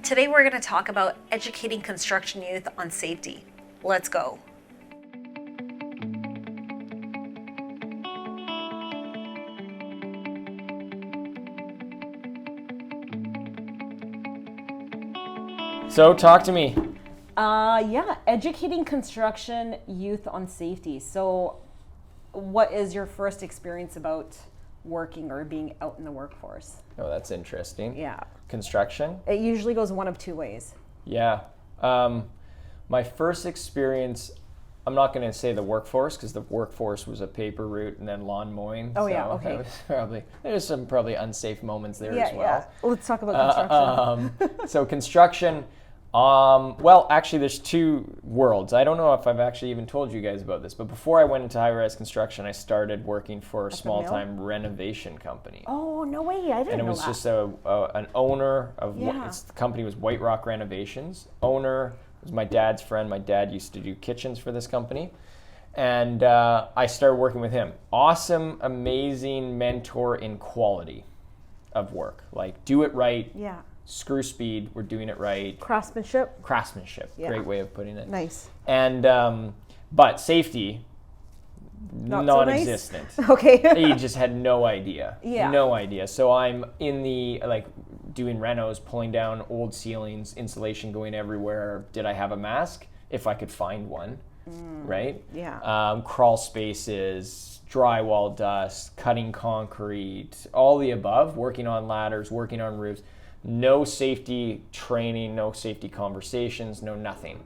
Today we're going to talk about educating construction youth on safety. Let's go. So talk to me. Educating construction youth on safety. So what is your first experience about working or being out in the workforce? Oh, that's interesting. Yeah. Construction? It usually goes one of two ways. Yeah. My first experience, I'm not going to say the workforce because the workforce was a paper route and then lawn mowing. Oh, yeah, okay. That was there's some probably unsafe moments there as well. Yeah. Let's talk about construction. So construction, well, actually there's two worlds. I don't know if I've actually even told you guys about this, but before I went into high-rise construction, I started working for a small-time renovation company. Oh, no way. I didn't know that. And it was just an owner of, the company was White Rock Renovations. Owner was my dad's friend. My dad used to do kitchens for this company. And I started working with him. Awesome, amazing mentor in quality of work. Like, do it right. Yeah. Screw speed, we're doing it right. Craftsmanship, yeah. Great way of putting it. Nice. And but safety, non-existent. So nice? Okay. He just had no idea. Yeah. No idea. So I'm in the doing renos, pulling down old ceilings, insulation going everywhere. Did I have a mask? If I could find one, right? Yeah. Crawl spaces, drywall dust, cutting concrete, all the above. Working on ladders, working on roofs. No safety training, no safety conversations, no nothing.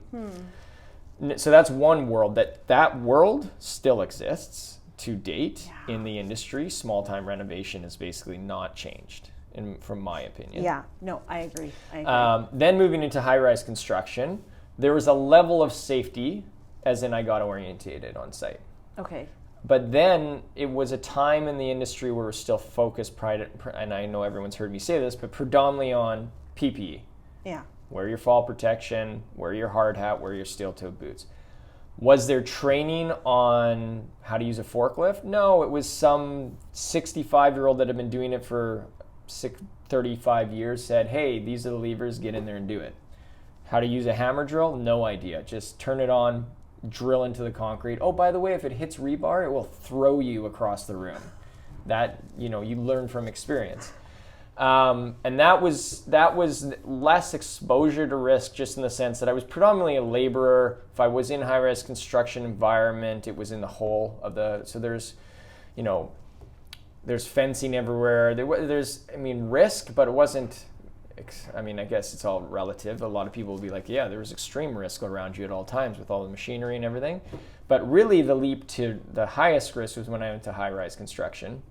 So that's one world. That world still exists to date in the industry. Small-time renovation is basically not changed, from my opinion. Yeah, no, I agree. Then moving into high-rise construction, there was a level of safety, as in I got orientated on site. Okay. But then it was a time in the industry where we're still focused, and I know everyone's heard me say this, but predominantly on PPE. Yeah. Wear your fall protection, wear your hard hat, wear your steel-toed boots. Was there training on how to use a forklift? No, it was some 65-year-old that had been doing it for 35 years said, hey, these are the levers, get in there and do it. How to use a hammer drill? No idea. Just turn it on, drill into the concrete. Oh, by the way, if it hits rebar, it will throw you across the room. That, you learn from experience. And that was less exposure to risk, just in the sense that I was predominantly a laborer. If I was in high-rise construction environment, it was in the whole of so there's fencing everywhere. There's risk, but it wasn't, I guess it's all relative. A lot of people will be like, yeah, there was extreme risk around you at all times with all the machinery and everything. But really the leap to the highest risk was when I went to high-rise construction.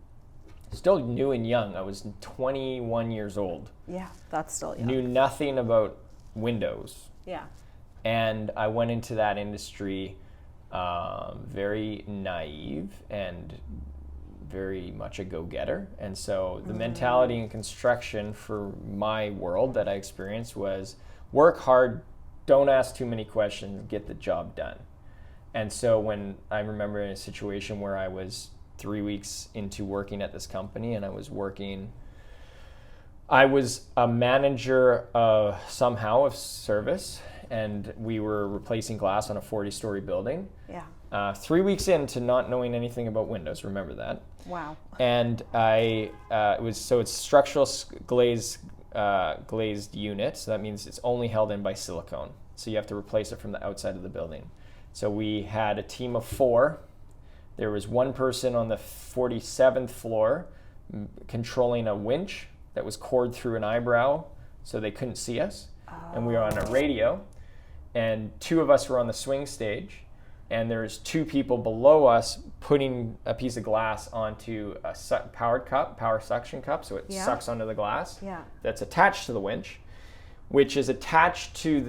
Still new and young. I was 21 years old. Yeah, that's still young. Knew nothing about windows. Yeah. And I went into that industry very naive and very much a go-getter. And so the mentality in construction for my world that I experienced was work hard, don't ask too many questions, get the job done. And so when I remember in a situation where I was 3 weeks into working at this company and I was a manager somehow of service, and we were replacing glass on a 40-story building. Yeah. 3 weeks into not knowing anything about windows, remember that. Wow. And it's structural glazed unit, so that means it's only held in by silicone. So you have to replace it from the outside of the building. So we had a team of 4. There was one person on the 47th floor controlling a winch that was cored through an eyebrow so they couldn't see us. And we were on a radio, and 2 of us were on the swing stage, and there's 2 people below us putting a piece of glass onto a power suction cup, so it sucks onto the glass. Yeah. That's attached to the winch, which is attached to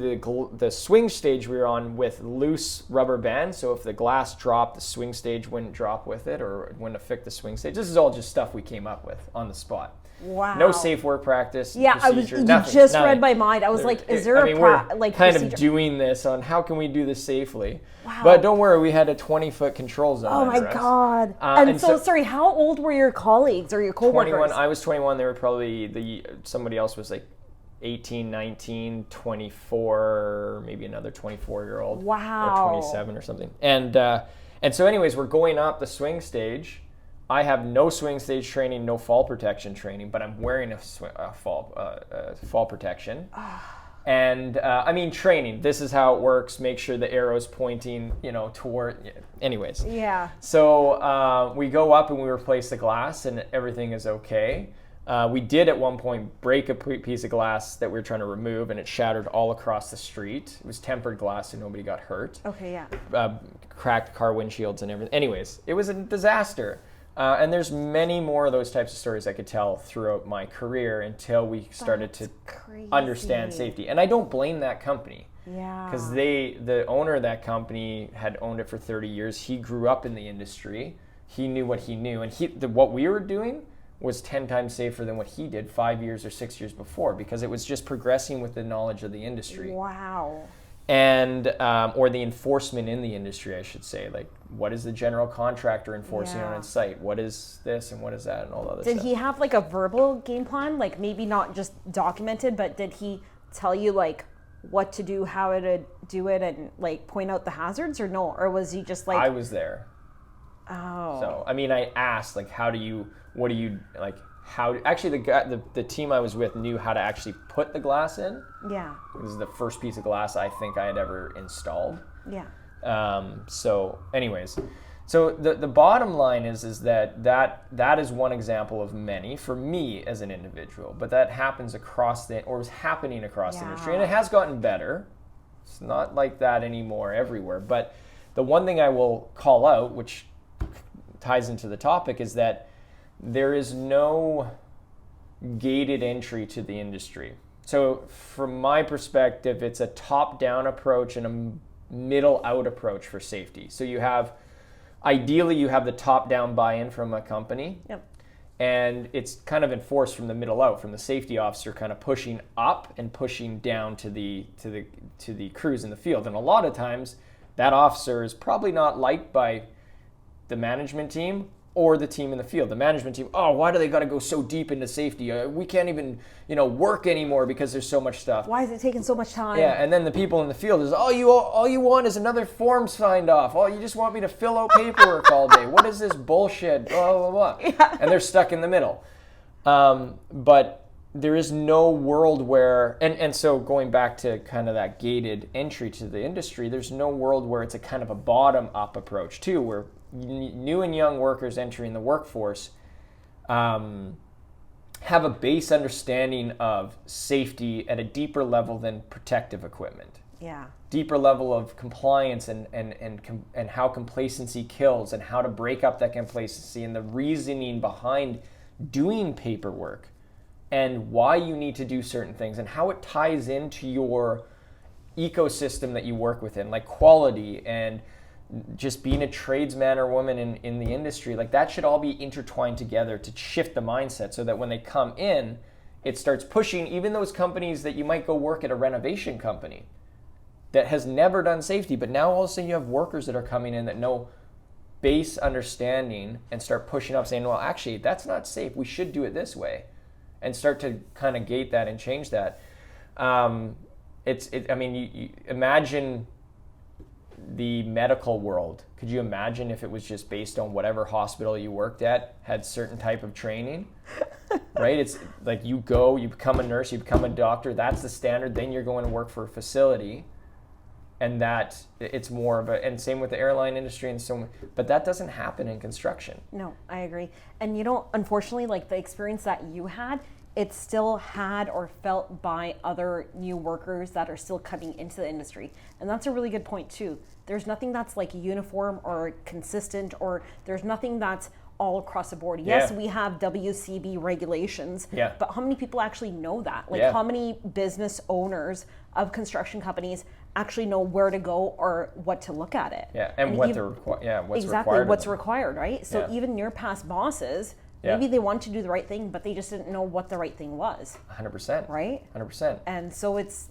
the swing stage we were on with loose rubber bands. So if the glass dropped, the swing stage wouldn't drop with it, or it wouldn't affect the swing stage. This is all just stuff we came up with on the spot. Wow. No safe work practice. Yeah, procedure, nothing. Read my mind. I was like, is there we're kind procedure? of doing this on how can we do this safely? Wow. But don't worry, we had a 20-foot control zone. Oh my God. And so, sorry, how old were your colleagues or your coworkers? 21. I was 21. They were probably somebody else was like 18, 19, 24, maybe another 24-year-old. Wow. Or 27 or something. And so anyways, we're going up the swing stage. I have no swing stage training, no fall protection training, but I'm wearing a fall protection. And I mean, training, this is how it works. Make sure the arrow's pointing, toward, anyways. Yeah. So we go up and we replace the glass and everything is okay. We did at one point break a piece of glass that we were trying to remove, and it shattered all across the street. It was tempered glass, so nobody got hurt. Okay, yeah. Cracked car windshields and everything. Anyways, it was a disaster. And there's many more of those types of stories I could tell throughout my career until we started to understand safety. And I don't blame that company. Yeah. Because the owner of that company had owned it for 30 years. He grew up in the industry. He knew what he knew. And what we were doing was 10 times safer than what he did 5 years or 6 years before, because it was just progressing with the knowledge of the industry. Wow. And or the enforcement in the industry, I should say. Like, what is the general contractor enforcing on its site? What is this and what is that and all the other stuff? Did he have like a verbal game plan, like maybe not just documented, but did he tell you like what to do, how to do it, and like point out the hazards, or no? Or was he just like... I was there. Oh. So, I mean, I asked, like, actually the team I was with knew how to actually put the glass in. Yeah. This is the first piece of glass I think I had ever installed. Yeah. So anyways, so the bottom line is that is one example of many for me as an individual, but that happens was happening across the industry, and it has gotten better. It's not like that anymore everywhere, but the one thing I will call out, which ties into the topic, is that there is no gated entry to the industry. So from my perspective, it's a top-down approach and a middle-out approach for safety. So ideally you have the top-down buy-in from a company. Yep. And it's kind of enforced from the middle out, from the safety officer kind of pushing up and pushing down to the crews in the field. And a lot of times that officer is probably not liked by the management team or the team in the field. The management team, why do they got to go so deep into safety? We can't even, work anymore because there's so much stuff. Why is it taking so much time? Yeah, and then the people in the field is, all you want is another form signed off. You just want me to fill out paperwork all day. What is this bullshit? Blah, blah, blah. Yeah. And they're stuck in the middle. But there is no world where, and so going back to kind of that gated entry to the industry, there's no world where it's a kind of a bottom-up approach too, where new and young workers entering the workforce have a base understanding of safety at a deeper level than protective equipment. Yeah. Deeper level of compliance and how complacency kills, and how to break up that complacency, and the reasoning behind doing paperwork and why you need to do certain things, and how it ties into your ecosystem that you work within, like quality and just being a tradesman or woman in the industry. Like, that should all be intertwined together to shift the mindset, so that when they come in, it starts pushing even those companies that you might go work at a renovation company that has never done safety, but now all of a sudden you have workers that are coming in that know base understanding and start pushing up saying, well, actually, that's not safe. We should do it this way, and start to kind of gate that and change that. You imagine the medical world. Could you imagine if it was just based on whatever hospital you worked at had certain type of training? Right? It's like you become a nurse, you become a doctor, that's the standard, then you're going to work for a facility, and that it's more of a, and same with the airline industry and so, but that doesn't happen in construction. No, I agree. And unfortunately, like the experience that you had, it's still had or felt by other new workers that are still coming into the industry. And that's a really good point too. There's nothing that's like uniform or consistent, or there's nothing that's all across the board. Yes, we have WCB regulations, but how many people actually know that? Like how many business owners of construction companies actually know where to go or what to look at it? Yeah, and what's exactly required. What's required, right? So even your past bosses, maybe they want to do the right thing, but they just didn't know what the right thing was. 100%. Right? 100%. And so it's,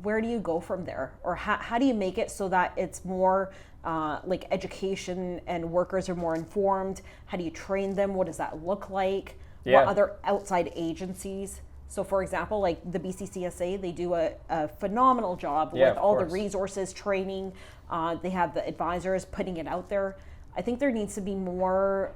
where do you go from there? Or how do you make it so that it's more like education and workers are more informed? How do you train them? What does that look like? What other outside agencies So for example, like the BCCSA, they do a phenomenal job Yeah, with of all the course. resources, training. They have the advisors putting it out there. I think there needs to be more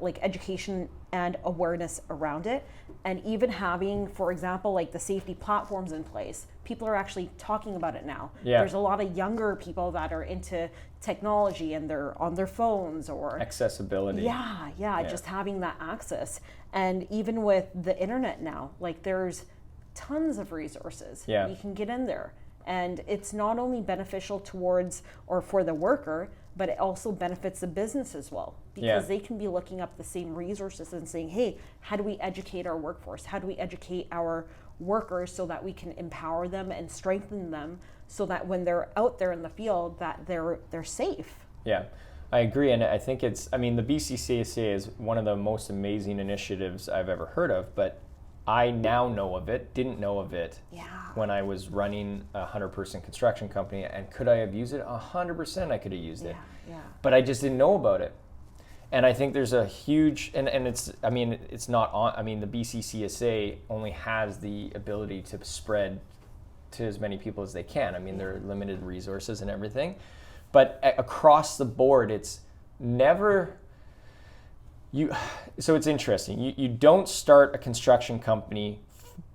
like education and awareness around it. And even having, for example, like the safety platforms in place. People are actually talking about it now. Yeah. There's a lot of younger people that are into technology and they're on their phones or Accessibility. yeah, just having that access. And even with the internet now, like there's tons of resources. Yeah. You can get in there. And it's not only beneficial towards or for the worker, but it also benefits the business as well. Because they can be looking up the same resources and saying, hey, how do we educate our workforce? How do we educate our workers so that we can empower them and strengthen them so that when they're out there in the field that they're safe? Yeah, I agree. And I think the BCCSA is one of the most amazing initiatives I've ever heard of, but I now know of it, didn't know of it when I was running a 100-person construction company. And could I have used it? 100% I could have used it. But I just didn't know about it. And I think there's a huge, and it's not on, the BCCSA only has the ability to spread to as many people as they can. There are limited resources and everything. But across the board, it's never, so it's interesting. You don't start a construction company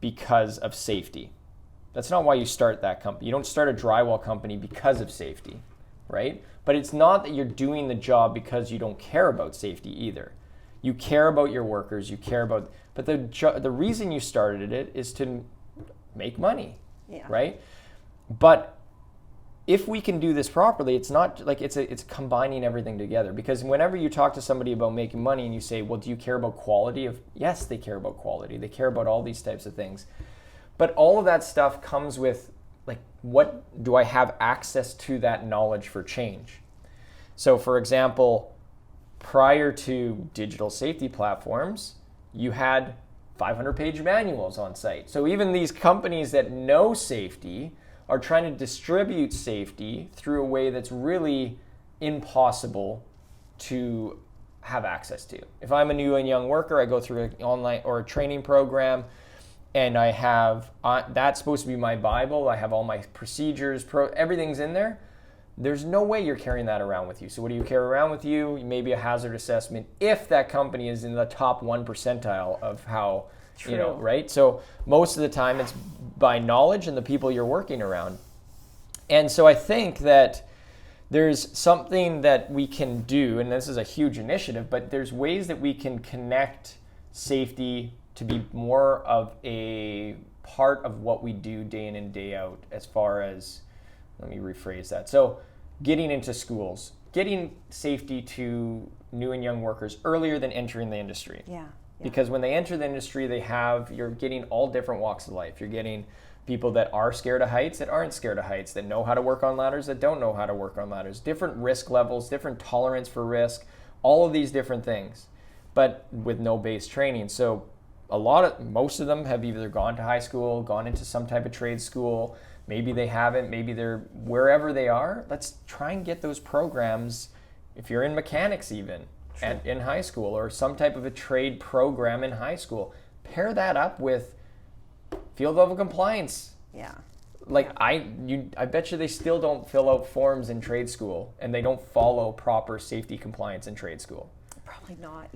because of safety. That's not why you start that company. You don't start a drywall company because of safety, right? But it's not that you're doing the job because you don't care about safety either. You care about your workers, but the reason you started it is to make money, right? But if we can do this properly, it's not like it's combining everything together. Because whenever you talk to somebody about making money and you say, well, do you care about quality? Yes, they care about quality. They care about all these types of things. But all of that stuff comes with, like, what do I have access to that knowledge for change? So for example, prior to digital safety platforms, you had 500-page manuals on site. So even these companies that know safety are trying to distribute safety through a way that's really impossible to have access to. If I'm a new and young worker, I go through an online or a training program, and I have, that's supposed to be my Bible. I have all my procedures, everything's in there. There's no way you're carrying that around with you. So what do you carry around with you? Maybe a hazard assessment if that company is in the top 1 percentile of how, right? So most of the time it's by knowledge and the people you're working around. And so I think that there's something that we can do, and this is a huge initiative, but there's ways that we can connect safety to be more of a part of what we do day in and day out, as far as, let me rephrase that. So getting into schools, getting safety to new and young workers earlier than entering the industry. Because when they enter the industry, you're getting all different walks of life. You're getting people that are scared of heights, that aren't scared of heights, that know how to work on ladders, that don't know how to work on ladders, different risk levels, different tolerance for risk, all of these different things, but with no base training. So most of them have either gone to high school, gone into some type of trade school. Maybe they haven't, maybe they're wherever they are. Let's try and get those programs, if you're in mechanics even, in high school, or some type of a trade program in high school. Pair that up with field level compliance. I bet you they still don't fill out forms in trade school, and they don't follow proper safety compliance in trade school. Probably not,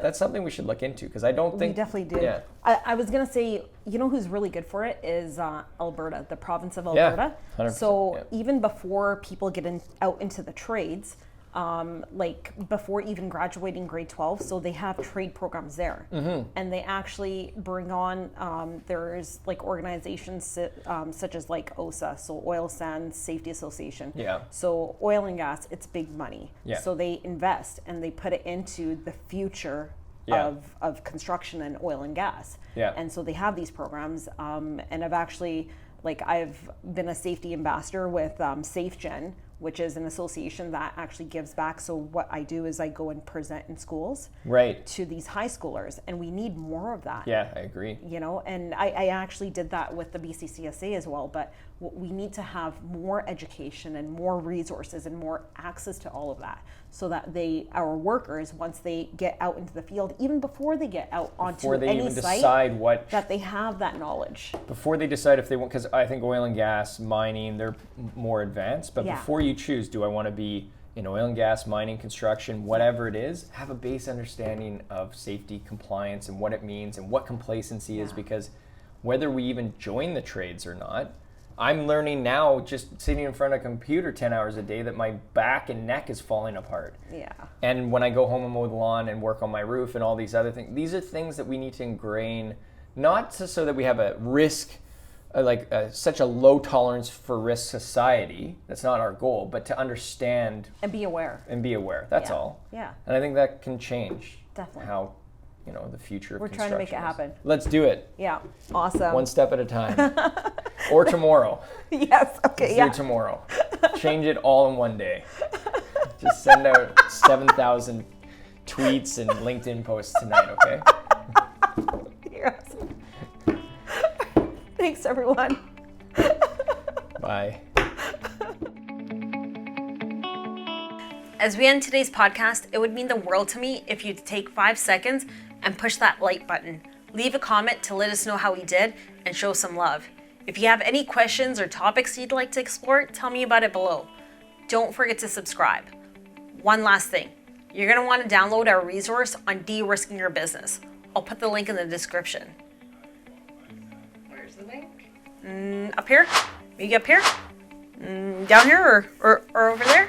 that's something we should look into, because I don't think... We definitely do. Yeah. I was going to say, you know who's really good for it is Alberta, the province of Alberta. 100%, so even before people get out into the trades, like before even graduating grade 12, so they have trade programs there. And they actually bring on, there's like organizations such as like OSA, so Oil Sands Safety Association. So oil and gas, it's big money. So they invest and they put it into the future of construction and oil and gas. And so they have these programs, and I've been a safety ambassador with SafeGen, which is an association that actually gives back. So what I do is I go and present in schools to these high schoolers, and we need more of that. I agree. And I actually did that with the BCCSA as well, but we need to have more education and more resources and more access to all of that, so that our workers, once they get out into the field, even before they get out onto any site, that they have that knowledge. Before they decide if they want, because I think oil and gas, mining, they're more advanced, but before you choose, do I want to be in oil and gas, mining, construction, whatever it is, have a base understanding of safety, compliance, and what it means and what complacency is, because whether we even join the trades or not, I'm learning now, just sitting in front of a computer 10 hours a day, that my back and neck is falling apart. Yeah. And when I go home and mow the lawn and work on my roof and all these other things, these are things that we need to ingrain, not so that we have a risk, such a low tolerance for risk society. That's not our goal, but to understand. And be aware. That's all. Yeah. And I think that can change Definitely. how, the future of We're trying to make it happen. Let's do it. Yeah. Awesome. One step at a time. Or tomorrow. Yes. Okay. Let's do tomorrow. Change it all in one day. Just send out 7,000 tweets and LinkedIn posts tonight, okay? You're awesome. Thanks, everyone. Bye. As we end today's podcast, it would mean the world to me if you'd take 5 seconds and push that like button. Leave a comment to let us know how we did and show some love. If you have any questions or topics you'd like to explore, tell me about it below. Don't forget to subscribe. One last thing, you're going to want to download our resource on de-risking your business. I'll put the link in the description. Where's the link? Up here? Maybe up here? Down here or over there?